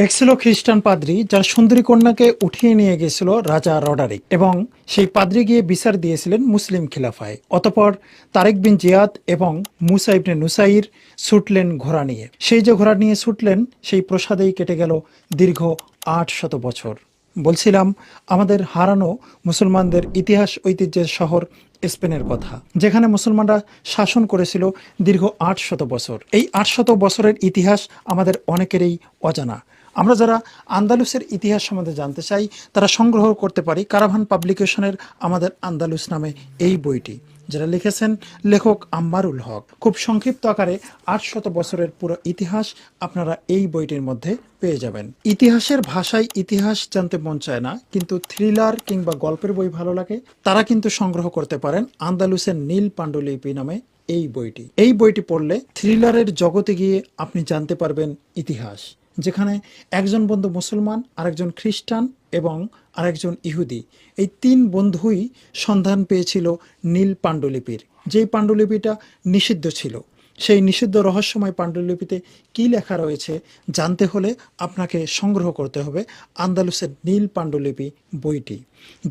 এক ছিল খ্রিস্টান পাদ্রী যার সুন্দরী কন্যাকে উঠিয়ে নিয়ে গেছিল রাজা রডারিক এবং সেই পাদ্রী গিয়ে বিচার দিয়েছিলেন মুসলিম খিলাফায়। অতঃপর তারেক বিন জিয়াদ এবং মুসা ইবনে নুসাইর ছুটলেন ঘোড়া নিয়ে। সেই যে ঘোড়া নিয়ে ছুটলেন সেই প্রসাদেই কেটে গেল দীর্ঘ ৮০০ বছর। বলছিলাম আমাদের হারানো মুসলমানদের ইতিহাস ঐতিহ্যের শহর স্পেনের কথা, যেখানে মুসলমানরা শাসন করেছিল দীর্ঘ ৮০০ বছর। এই ৮০০ বছরের ইতিহাস আমাদের অনেকেরই অজানা। আমরা যারা আন্দালুসের ইতিহাস সম্বন্ধে জানতে চাই তারা সংগ্রহ করতে পারি কারাভান পাবলিকেশনের আমাদের আন্দালুস নামে এই বইটি, যেটা লিখেছেন লেখক আম্বারুল হক। খুব সংক্ষিপ্ত আকারে ৮০০ বছরের পুরো ইতিহাস আপনারা এই বইটির মধ্যে পেয়ে যাবেন। ইতিহাসের ভাষায় ইতিহাস জানতে মন চায় না, কিন্তু থ্রিলার কিংবা গল্পের বই ভালো লাগে, তারা কিন্তু সংগ্রহ করতে পারেন আন্দালুসের নীল পাণ্ডুলিপি নামে এই বইটি। এই বইটি পড়লে থ্রিলারের জগতে গিয়ে আপনি জানতে পারবেন ইতিহাস, যেখানে একজন বন্ধু মুসলমান, আরেকজন খ্রিস্টান এবং আরেকজন ইহুদি, এই তিন বন্ধুই সন্ধান পেয়েছিল নীল পাণ্ডুলিপির। যেই পাণ্ডুলিপিটা নিষিদ্ধ ছিল, সেই নিষিদ্ধ রহস্যময় পাণ্ডুলিপিতে কী লেখা রয়েছে জানতে হলে আপনাকে সংগ্রহ করতে হবে আন্দালুসের নীল পাণ্ডুলিপি বইটি,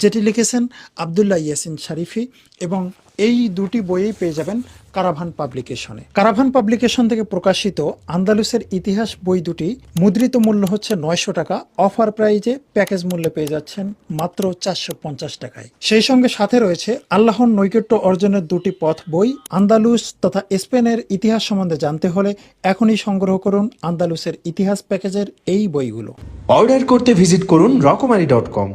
যেটি লিখেছেন আবদুল্লাহ ইয়াসিন শরীফি। এবং এই দুটি বইয়েই পেয়ে যাবেন কারাভান পাবলিকেশনে। কারাভান পাবলিকেশন থেকে প্রকাশিত আন্দালুসের ইতিহাস বই দুটি মুদ্রিত মূল্য হচ্ছে ৯০০ টাকা, অফার প্রাইজে প্যাকেজ মূল্যে পেয়ে যাচ্ছেন মাত্র ৪৫০ টাকায়। সেই সঙ্গে সাথে রয়েছে আল্লাহর নৈকট্য অর্জনের দুটি পথ বই। আন্দালুস তথা স্পেনের ইতিহাস সম্বন্ধে জানতে হলে এখনই সংগ্রহ করুন আন্দালুসের ইতিহাস প্যাকেজের এই বইগুলো। অর্ডার করতে ভিজিট করুন রকমারি.com।